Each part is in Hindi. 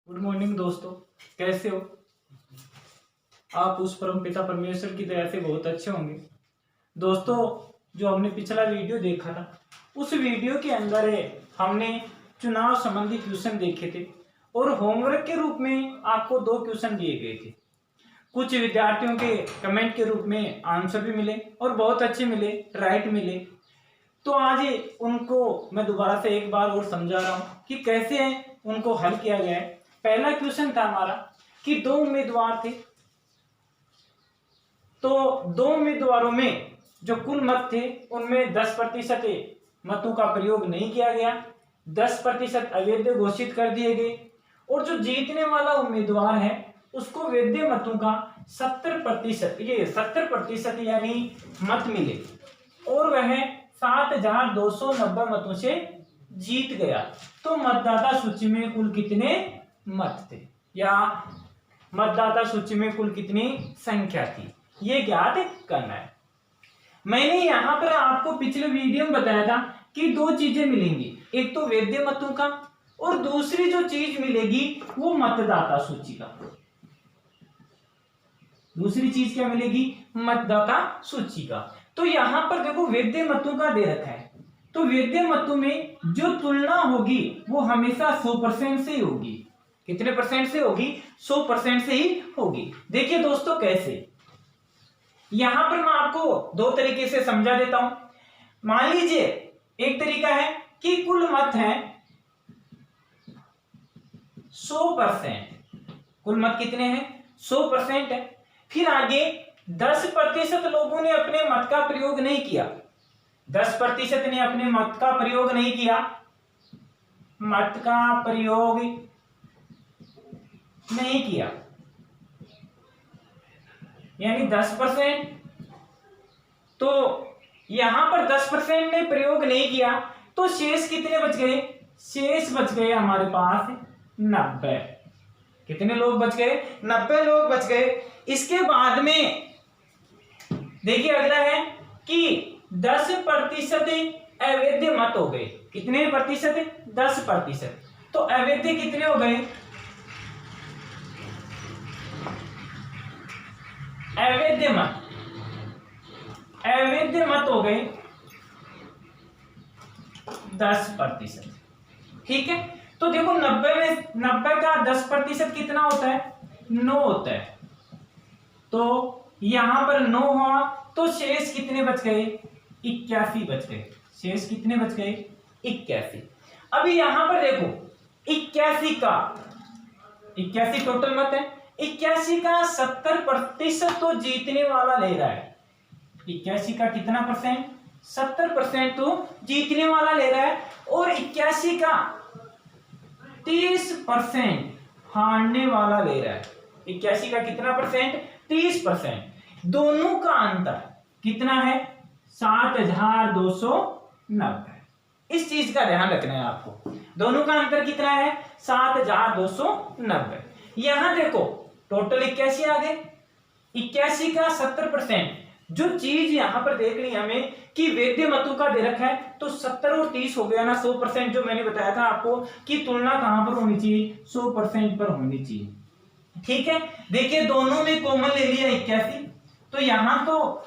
गुड मॉर्निंग दोस्तों, कैसे हो आप? उस परम पिता परमेश्वर की दया से बहुत अच्छे होंगे। दोस्तों, जो हमने पिछला वीडियो देखा था, उस वीडियो के अंदर हमने चुनाव संबंधी क्वेश्चन देखे थे और होमवर्क के रूप में आपको 2 क्वेश्चन दिए गए थे। कुछ विद्यार्थियों के कमेंट के रूप में आंसर भी मिले और बहुत अच्छे मिले, राइट मिले। तो आज उनको मैं दोबारा से एक बार और समझा रहा हूँ कि कैसे उनको हल किया गया है। पहला क्वेश्चन था हमारा कि 2 उम्मीदवार थे, तो 2 उम्मीदवारों में जो कुल मत थे उनमें 10% मतों का प्रयोग नहीं किया गया, 10% अवैध घोषित कर दिए गए और जो जीतने वाला उम्मीदवार है उसको वैध मतों का 70%, ये 70% यानी मत मिले और वह 7,290 मतों से जीत गया। तो मतदाता सूची में कुल कितने मत थे या मतदाता सूची में कुल कितनी संख्या थी, ये ज्ञात करना है। मैंने यहां पर आपको पिछले वीडियो में बताया था कि 2 चीजें मिलेंगी, एक तो वैध मतों का और दूसरी जो चीज मिलेगी वो मतदाता सूची का। दूसरी चीज क्या मिलेगी? मतदाता सूची का। तो यहां पर देखो वैध मतों का दे रखा है, तो वैध मतों में जो तुलना होगी वो हमेशा 100% से ही होगी। कितने परसेंट से होगी? 100% से ही होगी। देखिए दोस्तों कैसे, यहां पर मैं आपको 2 तरीके से समझा देता हूं। मान लीजिए एक तरीका है कि कुल मत है 100%, कुल मत कितने हैं? 100% है। फिर आगे 10% लोगों ने अपने मत का प्रयोग नहीं किया, 10% ने अपने मत का प्रयोग नहीं किया, मत का प्रयोग नहीं किया, यानी 10%। तो यहां पर 10% ने प्रयोग नहीं किया, तो शेष कितने बच गए? शेष बच गए हमारे पास 90। कितने लोग बच गए? 90 लोग बच गए। इसके बाद में देखिए अगला है कि 10% अवैध मत हो गए। कितने प्रतिशत? 10%। तो अवैध कितने हो गए? अवैध मत हो गए 10%। ठीक है, तो देखो 90 का 10% कितना होता है? 9 होता है। तो यहां पर 9 हुआ, तो शेष कितने बच गए? 81 बच गए। शेष कितने बच गए? 81। अभी यहां पर देखो 81 टोटल मत है, 81 का 70% तो जीतने वाला ले रहा है। 81 का कितना परसेंट? 70% तो जीतने वाला ले रहा है और 81 का 30% हारने वाला ले रहा है। 81 का कितना परसेंट? 30%। दोनों का अंतर कितना है? 7,290। इस चीज का ध्यान रखना है आपको। दोनों का अंतर कितना है? 7,290। यहां देखो टोटल 81 आ गए। 81 का 70%, जो चीज यहां पर देखनी है हमें कि वैध मतों का दे रखा है, तो 70 और 30 हो गया ना 100%। जो मैंने बताया था आपको कि तुलना कहां पर होनी चाहिए? 100% पर होनी चाहिए। ठीक है, देखिए दोनों में कॉमन ले लिया 81, तो यहां तो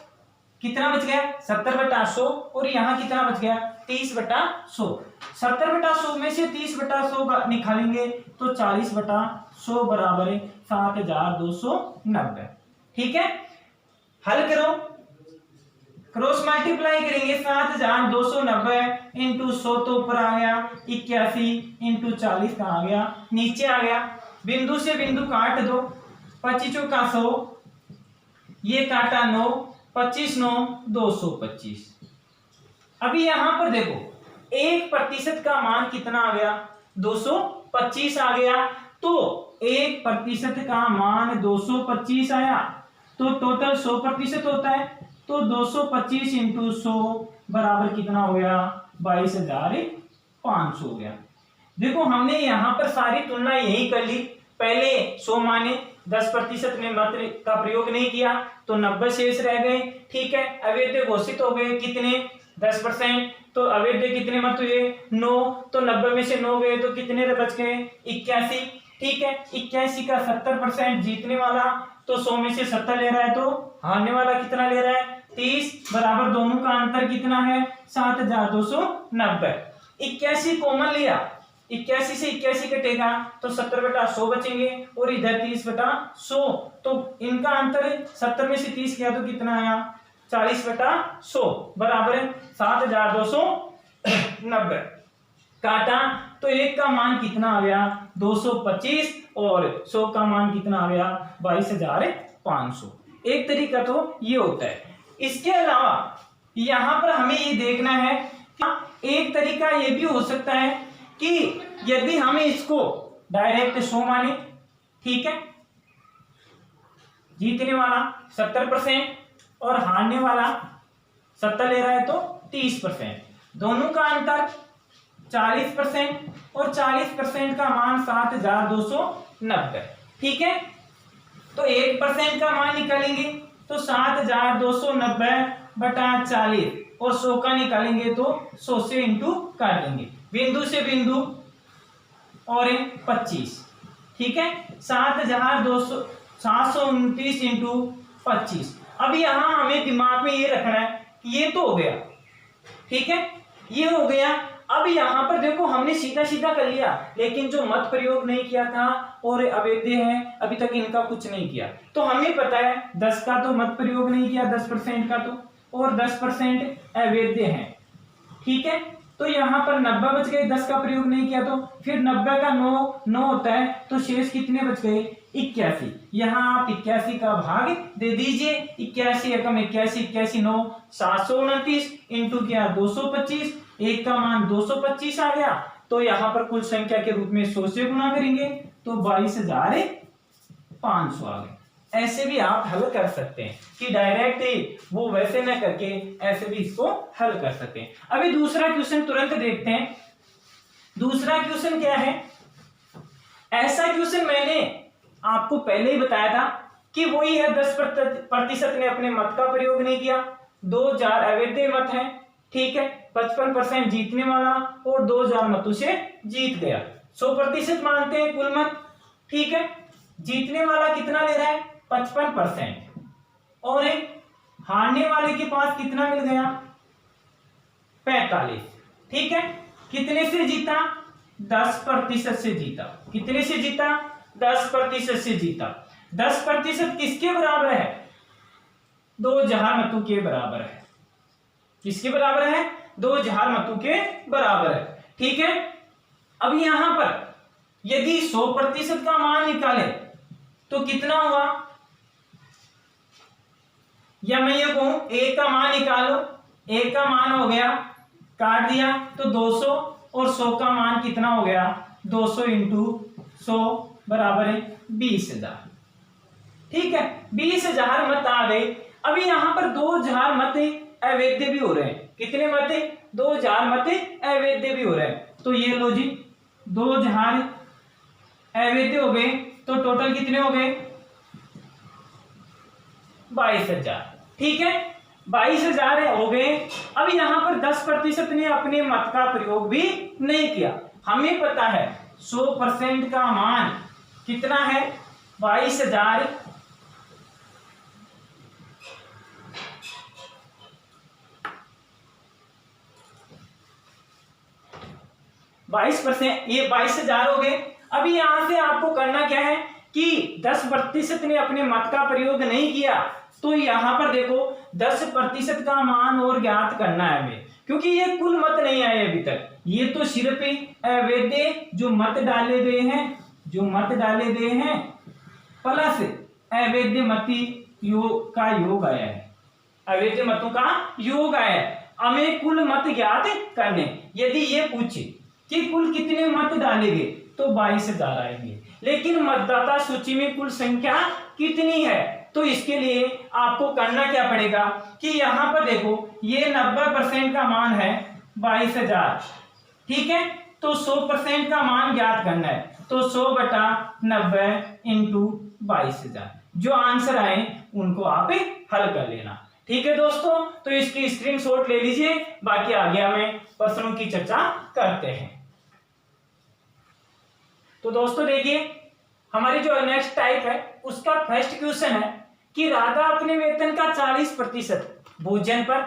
कितना बच गया? 70/100 और यहां कितना बच गया? 30/100। 70/100 में से 30/100 निकालेंगे तो 40/100 बराबर है 7,290। ठीक है, हल करो, क्रॉस मल्टीप्लाई करेंगे। 7,290 इंटू 100 तो ऊपर आ गया, 81 इंटू 40 कहाँ आ गया? नीचे आ गया। बिंदु से बिंदु काट दो, 25 का 100, ये काटा 9, 25 9 225। अभी यहां पर देखो 1% का मान कितना आ गया? 225 आ गया। तो 1% का मान 225 आया, तो टोटल 100% होता है, तो 225 इंटू 100 बराबर कितना हो गया? 22,500 हो गया। देखो हमने यहां पर सारी तुलना यही कर ली। पहले 100 माने 10% ने मत का प्रयोग नहीं किया, तो 90 शेष रह गए। ठीक है, अवैध घोषित हो गए कितने? 10%। तो अवैध कितने मत हुए? 9। तो 90 में से 9 गए तो कितने बच गए? 81। ठीक है। 81 का 70% जीतने वाला, तो 100 में से 70 ले रहा है, तो हारने वाला कितना ले रहा है 30, बराबर दोनों का अंतर कितना है 7290। 81 कॉमन लिया, 81 से 81 कटेगा तो 70/100 बचेंगे और इधर 30/100, तो इनका अंतर 70 में से 30 किया तो कितना आया 40/100 बराबर 7290। काटा तो एक का मान कितना आ गया 225 और 100 का मान कितना आ गया 22,500। एक तरीका तो ये होता है। इसके अलावा यहां पर हमें ये देखना है, एक तरीका ये भी हो सकता है कि यदि हमें इसको डायरेक्ट 100 माने, ठीक है, जीतने वाला 70% और हारने वाला 70 ले रहा है तो 30%, दोनों का अंतर 40% और 40% का मान 7290, ठीक है। तो 1% का मान निकालेंगे तो 7290/40 और 100 का निकालेंगे तो 100 से इंटू कर देंगे, बिंदु से बिंदु और 25, ठीक है। 729 इंटू 25। अब यहां हमें दिमाग में ये रखना है कि ये तो हो गया, ठीक है, ये हो गया। अब यहां पर देखो हमने सीधा सीधा कर लिया, लेकिन जो मत प्रयोग नहीं किया था और अवैध है अभी तक इनका कुछ नहीं किया, तो हमें पता है 10 का तो मत प्रयोग नहीं किया 10% का तो, और 10% अवैध है, ठीक है। तो यहाँ पर 90 बच गए, 10 का प्रयोग नहीं किया तो, फिर 90 का 9 होता है तो शेष कितने बच गए 81। यहाँ आप 81 का भाग दे दीजिए, 81 एकम 81, 81 9 729 इंटू किया 225, एक का मान 225 आ गया, तो यहाँ पर कुल संख्या के रूप में 100 से गुना करेंगे तो 22,500 आ गए। ऐसे भी आप हल कर सकते हैं कि डायरेक्ट वो वैसे न करके ऐसे भी इसको हल कर सकते हैं। अभी दूसरा क्वेश्चन तुरंत देखते हैं। दूसरा क्वेश्चन क्या है, ऐसा क्वेश्चन मैंने आपको पहले ही बताया था कि वही है 10% ने अपने मत का प्रयोग नहीं किया, 2000 अवैध मत है, ठीक है, 55% जीतने वाला और 2000 मतों से जीत गया। 100% मानते हैं कुल मत, ठीक है। जीतने वाला कितना ले रहा है 55% और हारने वाले के पास कितना मिल गया 45, ठीक है। कितने से जीता 10% से जीता, कितने से जीता 10% से जीता। 10% किसके बराबर है 2000 मतों के बराबर है, किसके बराबर है 2000 मतों के बराबर है, ठीक है। अब यहां पर यदि 100% का मान निकाले तो कितना हुआ, या मैं ये कहूं ए का मान निकालो, ए का मान हो गया काट दिया तो 200 और 100 का मान कितना हो गया 200 इंटू 100 बराबर है 20,000, ठीक है। 20,000 मत आ गए। अभी यहां पर 2000 मत अवैध भी हो रहे हैं, कितने मत 2000 मत अवैध भी हो रहे हैं, तो ये लो जी 2000 अवैध हो गए तो टोटल कितने हो गए 22,000, ठीक है, 22,000 हो गए। अब यहां पर 10% ने अपने मत का प्रयोग भी नहीं किया। हमें पता है 100% का मान कितना है 22,000 22%, ये 22,000 हो गए। अभी यहां से आपको करना क्या है कि 10% ने अपने मत का प्रयोग नहीं किया, तो यहां पर देखो 10% का मान और ज्ञात करना है हमें, क्योंकि ये कुल मत नहीं आए अभी तक, ये तो सिर्फ अवैध जो मत डाले गए हैं, जो मत डाले गए हैं प्लस अवैध मती योग का योग आया है, अवैध मतों का योग आया है। हमें कुल मत ज्ञात करने, यदि ये पूछे कि कुल कितने मत डाले गए तो 22,000 आएंगे, लेकिन मतदाता सूची में कुल संख्या कितनी है, तो इसके लिए आपको करना क्या पड़ेगा कि यहां पर देखो ये 90% का मान है 22,000, ठीक है, तो 100% का मान ज्ञात करना है, तो 100/90 इंटू 22,000, जो आंसर आए उनको आप हल कर लेना, ठीक है दोस्तों। तो इसकी स्क्रीनशॉट ले लीजिए, बाकी आगे हमें प्रश्नों की चर्चा करते हैं। तो दोस्तों देखिए हमारी जो नेक्स्ट टाइप है उसका फर्स्ट क्वेश्चन है कि राधा अपने वेतन का 40% भोजन पर,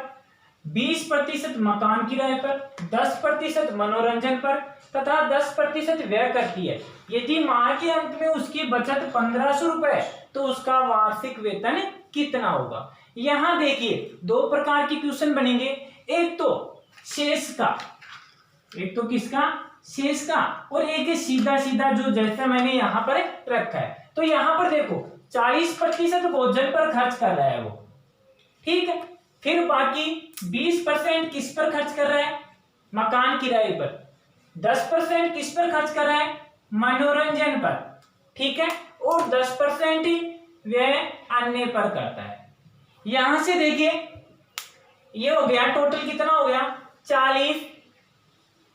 20% मकान किराए पर, 10% मनोरंजन पर तथा 10% व्यय करती है। यदि माह के अंत में उसकी बचत 1500 रुपए तो उसका वार्षिक वेतन कितना होगा। यहां देखिए दो प्रकार के क्वेश्चन बनेंगे, एक तो शेष का, एक तो किसका, शेष का, और एक है सीधा सीधा जो जैसा मैंने यहां पर रखा है। तो यहां पर देखो 40% भोजन पर खर्च कर रहा है वो, ठीक है। फिर बाकी 20% किस पर खर्च कर रहा है, मकान किराए पर, 10% किस पर खर्च कर रहा है, मनोरंजन पर, ठीक है, और 10% ही व्यय अन्य पर करता है। यहां से देखिए ये हो गया, टोटल कितना हो गया, 40,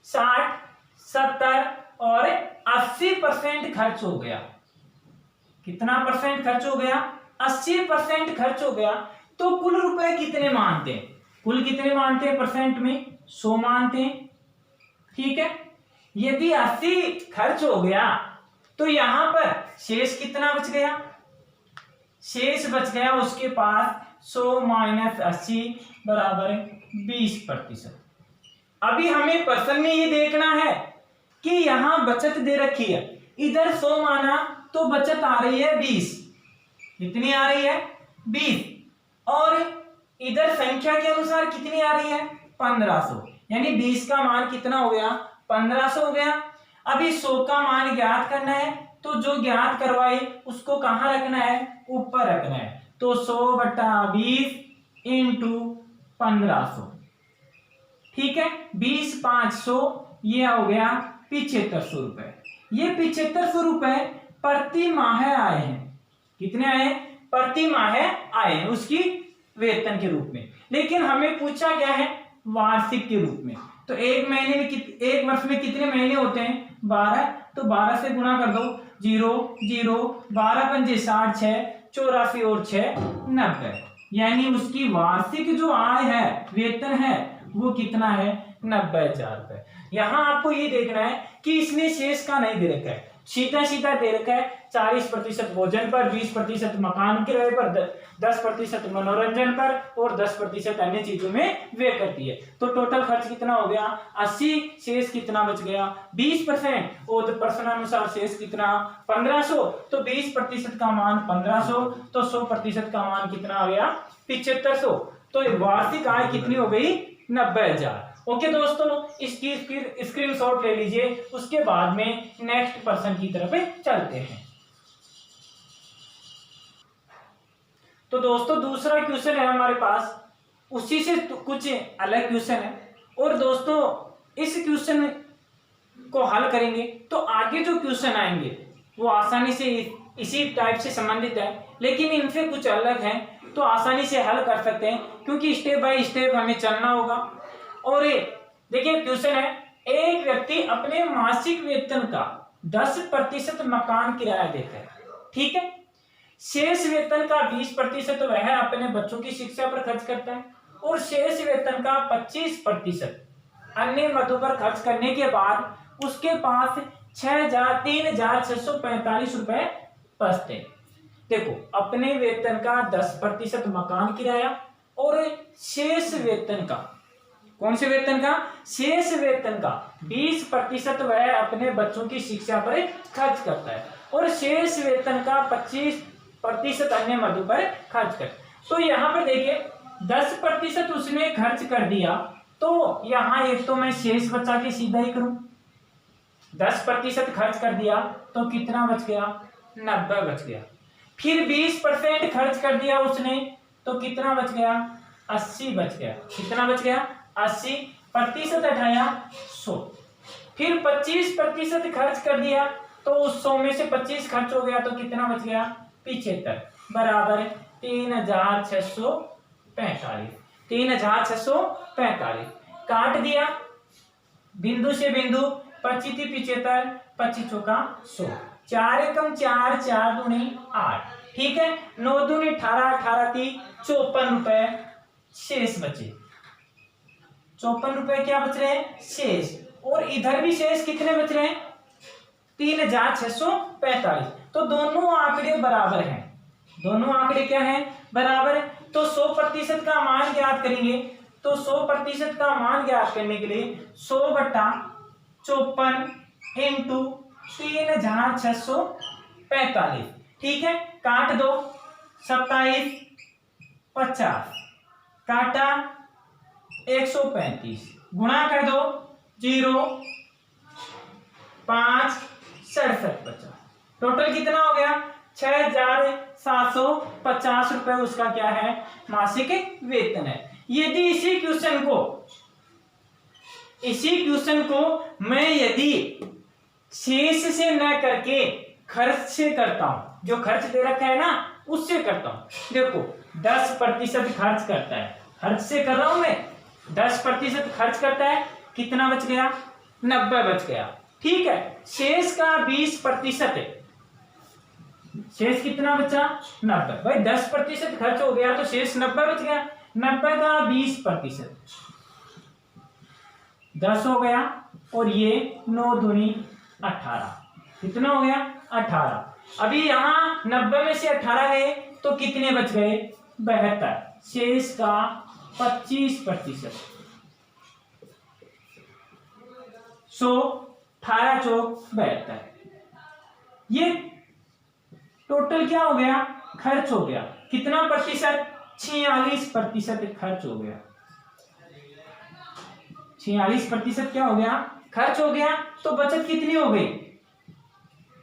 60, 70 और 80% खर्च हो गया। कितना परसेंट खर्च हो गया, 80% खर्च हो गया। तो कुल रुपए कितने मानते हैं, कुल कितने मानते हैं परसेंट में, 100 मानते हैं, ठीक है। यदि 80 खर्च हो गया तो यहां पर शेष कितना बच गया, शेष बच गया उसके पास 100 माइनस 80 बराबर 20%। अभी हमें प्रश्न में ये देखना है कि यहां बचत दे रखी है, इधर 100 माना तो बचत आ रही है 20, कितनी आ रही है 20, और इधर संख्या के अनुसार कितनी आ रही है 1500, यानी 20 का मान कितना हो गया 1500 हो गया। अभी 100 का मान ज्ञात करना है, तो जो ज्ञात करवाए उसको कहां रखना है, ऊपर रखना है। तो 100/20 इंटू 1500, ठीक है, 20 500, ये हो गया 7500 रुपए। ये 7500 रुपए प्रति माह आए हैं, कितने आए हैं, प्रति माह आए हैं उसकी वेतन के रूप में। लेकिन हमें पूछा क्या है, वार्षिक के रूप में। तो एक महीने में एक वर्ष में कितने महीने होते हैं, 12, तो 12 से गुणा कर दो, 0 0, 12 पंजे 60, 6 84 और 6 90, यानी उसकी वार्षिक जो आय है, वेतन है, वो कितना है 90,000 रुपए। यहां आपको ये देखना है कि इसने शेष का नहीं दे रखा है, सीधा सीधा दे रखा है 40% भोजन पर, 20% मकान किराए पर, 10% मनोरंजन पर और 10% अन्य चीजों में व्यय करती है। तो टोटल खर्च कितना हो गया 80, शेष कितना बच गया 20%, और प्रश्नानुसार शेष कितना 1500, तो 20% का मान 1500, तो 100% का मान कितना आ गया 7500। तो वार्षिक आय कितनी हो गई 90,000। ओके दोस्तों, इसकी फिर स्क्रीनशॉट ले लीजिए, उसके बाद में नेक्स्ट पर्सन की तरफ चलते हैं। तो दोस्तों दूसरा क्वेश्चन है हमारे पास, उसी से कुछ अलग क्वेश्चन है, और दोस्तों इस क्वेश्चन को हल करेंगे तो आगे जो क्वेश्चन आएंगे वो आसानी से इसी टाइप से संबंधित है, लेकिन इनसे कुछ अलग है, तो आसानी से हल कर सकते हैं, क्योंकि स्टेप बाय स्टेप हमें चलना होगा। और ये देखिए क्वेश्चन है, एक व्यक्ति अपने मासिक वेतन का 10% मकान किराया देता है, ठीक है, शेष वेतन का 20% वह अपने बच्चों की शिक्षा पर खर्च करता है, और शेष वेतन का 25% अन्य मदों पर खर्च करने के बाद उसके पास 3,645 रुपए बचते। देखो अपने वेतन का 10% मकान किराया और शेष वेतन का, कौन से वेतन का, शेष वेतन का 20% वह अपने बच्चों की शिक्षा पर खर्च करता है, और शेष वेतन का 25% अन्य मदों पर खर्च करता है। तो यहाँ पर देखिए 10% उसने खर्च कर दिया, तो यहाँ एक तो मैं शेष बचा के सीधा ही करूं, 10% खर्च कर दिया तो कितना बच गया 90 बच गया। फिर 20% खर्च कर दिया उसने तो कितना बच गया 80 बच गया। कितना बच गया 80%, हटाया 100। फिर 25% खर्च कर दिया तो उस 100 में से 25 खर्च हो गया तो कितना बच गया 75 बराबर 3,645 काट दिया बिंदु से बिंदु, 25 75, 25 चौका 100, 4 एकम 4, 4 दूनी 8, ठीक है, 9 दूनी 18, 18 × 54 रुपए शेष बचे। 54 रुपए क्या बच रहे हैं शेष, और इधर भी शेष कितने बच रहे हैं 3,645। तो दोनों आंकड़े बराबर हैं, दोनों आंकड़े क्या हैं, बराबर है। तो 100% का मान ज्ञात करेंगे, तो 100% का मान ज्ञात करने के लिए 100/54 इंटू 3645, ठीक है। काट दो, 27 50 काटा 135, गुणा कर दो 0 5 67 50, टोटल कितना हो गया 6,750 रुपए उसका क्या है, मासिक वेतन है। यदि इसी क्वेश्चन को मैं यदि शेष से न करके खर्च से करता हूं, जो खर्च दे रखा है ना उससे करता हूं, देखो 10% खर्च करता है, खर्च से कर रहा हूं मैं, 10% खर्च करता है, कितना बच गया 90 बच गया, ठीक है। शेष का 20% है, शेष कितना बचा 90, भाई 10% खर्च हो गया तो शेष 90 बच गया, 90 का 20% 10 हो गया, और ये 9 दूनी 18, कितना हो गया 18। अभी यहाँ 90 में से 18 गए तो कितने बच गए 72, शेष का 25%, 100 18 चौक 72, ये टोटल क्या हो गया खर्च हो गया, कितना प्रतिशत 46% खर्च हो गया, 46% क्या हो गया खर्च हो गया। तो बचत कितनी हो गई,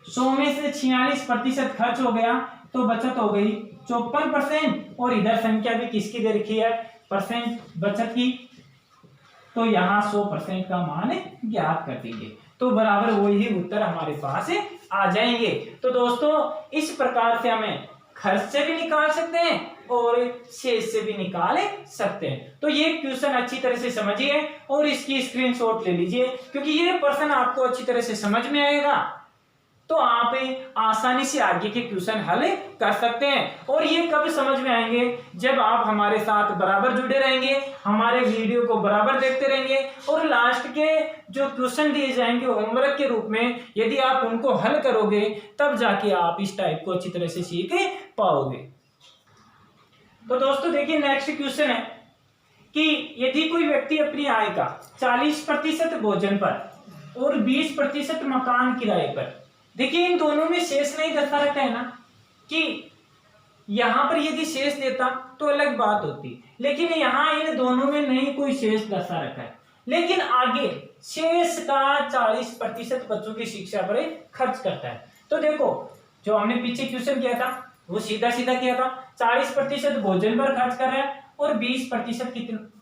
100 में से 46% खर्च हो गया तो बचत हो गई 54%, और इधर संख्या भी किसकी दे रखी है परसेंट बचत की, तो यहाँ 100% का मान ज्ञात कर देंगे, तो बराबर वही उत्तर हमारे पास आ जाएंगे। तो दोस्तों इस प्रकार से हमें खर्च से भी निकाल सकते हैं और शेष से भी निकाल सकते हैं। तो ये क्वेश्चन अच्छी तरह से समझिए और इसकी स्क्रीनशॉट ले लीजिए, क्योंकि ये प्रश्न आपको अच्छी तरह से समझ में आएगा तो आप आसानी से आगे के क्वेश्चन हल कर सकते हैं। और ये कब समझ में आएंगे, जब आप हमारे साथ बराबर जुड़े रहेंगे, हमारे वीडियो को बराबर देखते रहेंगे, और लास्ट के जो क्वेश्चन दिए जाएंगे होमवर्क के रूप में यदि आप उनको हल करोगे तब जाके आप इस टाइप को अच्छी तरह से सीख पाओगे। तो दोस्तों देखिए नेक्स्ट क्वेश्चन है कि यदि कोई व्यक्ति अपनी आय का 40% भोजन पर और 20% मकान किराए पर, देखिए इन दोनों में शेष नहीं दर्शा रखा है ना, कि यहां पर यदि शेष देता तो अलग बात होती, लेकिन यहां इन दोनों में नहीं कोई शेष दर्शा रखा है, लेकिन आगे शेष का 40% बच्चों की शिक्षा पर खर्च करता है। तो देखो जो हमने पीछे क्वेश्चन किया था वो सीधा सीधा किया था, 40% भोजन पर खर्च कर रहा है और 20%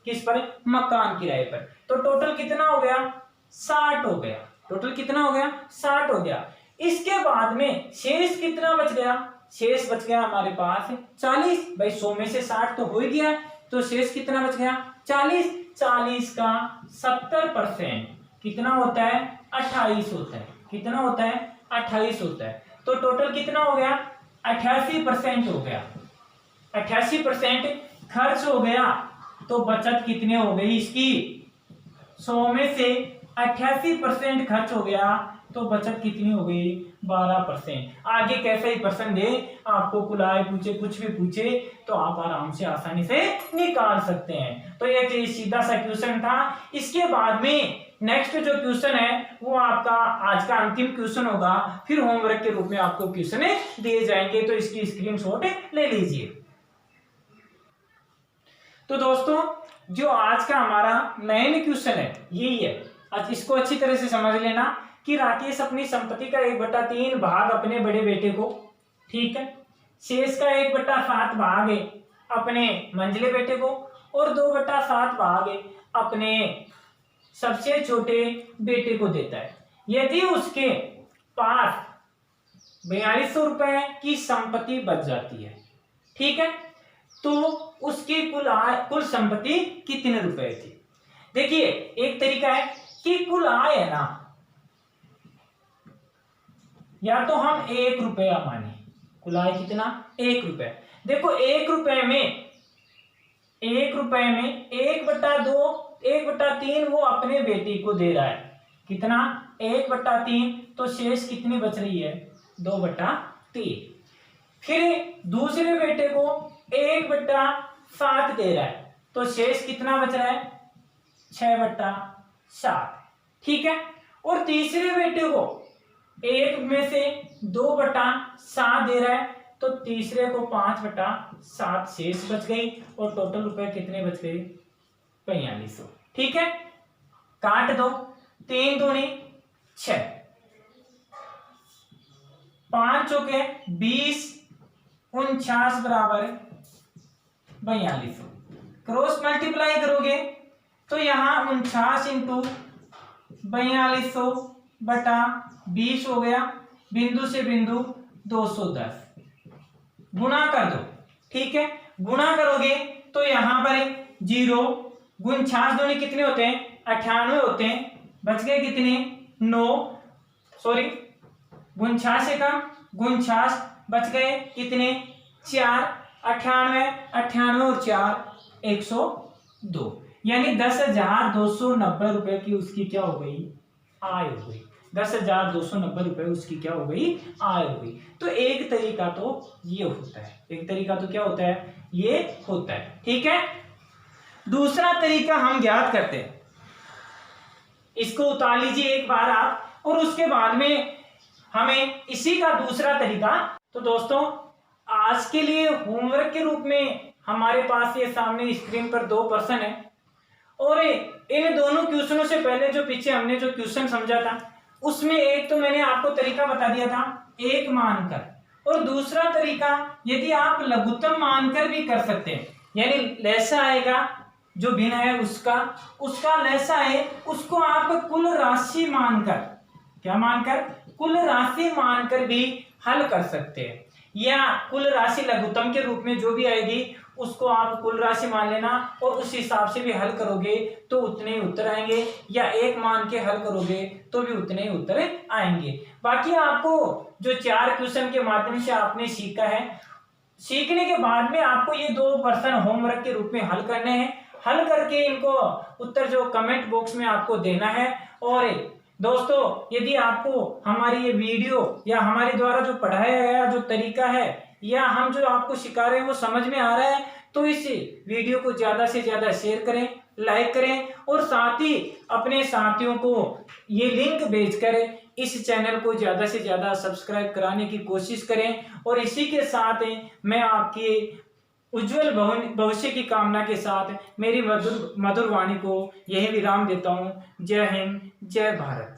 किस पर, मकान किराए पर, तो टोटल कितना हो गया 60 हो गया, टोटल कितना हो गया 60 हो गया। इसके बाद में शेष कितना बच गया, शेष बच गया हमारे पास 40, भाई 100 में से 60 तो हो ही गया, तो शेष कितना बच गया 40, 40 का 70% कितना होता है 28 होता है, कितना होता है 28 होता है, तो टोटल कितना हो गया 88% हो गया, 88% खर्च हो गया, तो बचत कितनी हो गई इसकी, 100 में से 88% खर्च हो गया तो बचत कितनी हो गई 12%। आगे कैसा ही प्रश्न दे आपको कुलाए पूछे कुछ भी पूछे तो आप आराम से आसानी से निकाल सकते हैं। तो ये सीधा सा क्वेश्चन था। इसके बाद में नेक्स्ट जो क्वेश्चन है वो आपका आज का अंतिम क्वेश्चन होगा, फिर होमवर्क के रूप में आपको क्वेश्चन दिए जाएंगे, तो इसकी स्क्रीनशॉट ले लीजिए। तो दोस्तों जो आज का हमारा मेन क्वेश्चन है यही है, आज इसको अच्छी तरह से समझ लेना कि राकेश अपनी संपत्ति का 1/3 भाग अपने बड़े बेटे को, ठीक है, शेष का 1/7 भाग है अपने मंझले बेटे को और 2/7 भाग अपने सबसे छोटे बेटे को देता है। यदि उसके पास 4200 रुपए की संपत्ति बच जाती है, ठीक है, तो उसकी कुल संपत्ति कितने रुपए थी। देखिए एक तरीका है कि कुल आय है ना, या तो हम 1 रुपया माने, कुल आय कितना 1 रुपया। देखो 1 रुपए में 1/2 1/3 वो अपने बेटी को दे रहा है, कितना 1/3, तो शेष कितनी बच रही है 2/7। 3। फिर दूसरे बेटे को 1/7 दे रहा है, तो शेष कितना बच रहा है? 6/7। ठीक है। और तीसरे बेटे को 1 में से 2/7 दे रहा है, तो तीसरे को 5/7 शेष बच गई, और टोटल रुपए कितने बच गए? 4500। ठीक है, काट दो। 3 दूनी 6, 5 चौके 20, 49 बराबर 4200। क्रॉस मल्टीप्लाई करोगे तो यहाँ 49 इंटू 4200 बटा 20 हो गया, बिंदु से बिंदु 210, गुणा कर दो। ठीक है, गुणा करोगे तो यहां पर 0, 49 दूनी कितने होते हैं? 98 होते हैं, बच गए कितने? 9, सॉरी 49 से कम 49, बच गए कितने? 4। 98, 98 और 4 102, यानी 10,290 रुपए की उसकी क्या हो गई? आय हो गई। 10,290 रुपए उसकी क्या हो गई? आय हो गई। तो एक तरीका तो ये होता है, एक तरीका तो क्या होता है? ये होता है। ठीक है, दूसरा तरीका हम ज्ञात करते हैं, इसको उतार लीजिए एक बार आप, और उसके बाद में हमें इसी का दूसरा तरीका। तो दोस्तों, आज के लिए होमवर्क के रूप में हमारे पास ये सामने स्क्रीन पर 2 प्रश्न है, और इन दोनों क्वेश्चनों से पहले जो पीछे हमने जो क्वेश्चन समझा था, उसमें एक तो मैंने आपको तरीका बता दिया था 1 मानकर, और दूसरा तरीका यदि आप लघुत्तम मानकर भी कर सकते हैं, यानी लैसा आएगा जो भिन्न है उसका लैसा है, उसको आप कुल राशि मानकर, क्या मानकर? कुल राशि मानकर भी हल कर सकते हैं, या कुल राशि लघुत्तम के रूप में जो भी आएगी उसको आप कुल राशि मान लेना, और उस हिसाब से भी हल करोगे तो उतने ही उत्तर आएंगे, या 1 मान के हल करोगे तो भी उतने ही उत्तर आएंगे। बाकी आपको जो 4 क्वेश्चन के माध्यम से आपने सीखा है, सीखने के बाद में आपको ये 2 प्रश्न होमवर्क के रूप में हल करने हैं। हल करके इनको उत्तर जो कमेंट बॉक्स में आपको देना है। और दोस्तों, यदि आपको हमारी ये वीडियो या हमारे द्वारा जो पढ़ाया गया जो तरीका है, या हम जो आपको सिखा रहे हैं वो समझ में आ रहा है, तो इस वीडियो को ज्यादा से ज्यादा शेयर करें, लाइक करें, और साथ ही अपने साथियों को ये लिंक भेजकर इस चैनल को ज्यादा से ज्यादा सब्सक्राइब कराने की कोशिश करें। और इसी के साथ मैं आपकी उज्जवल भविष्य की कामना के साथ मेरी मधुर वाणी को यही विराम देता हूँ। जय हिंद, जय भारत।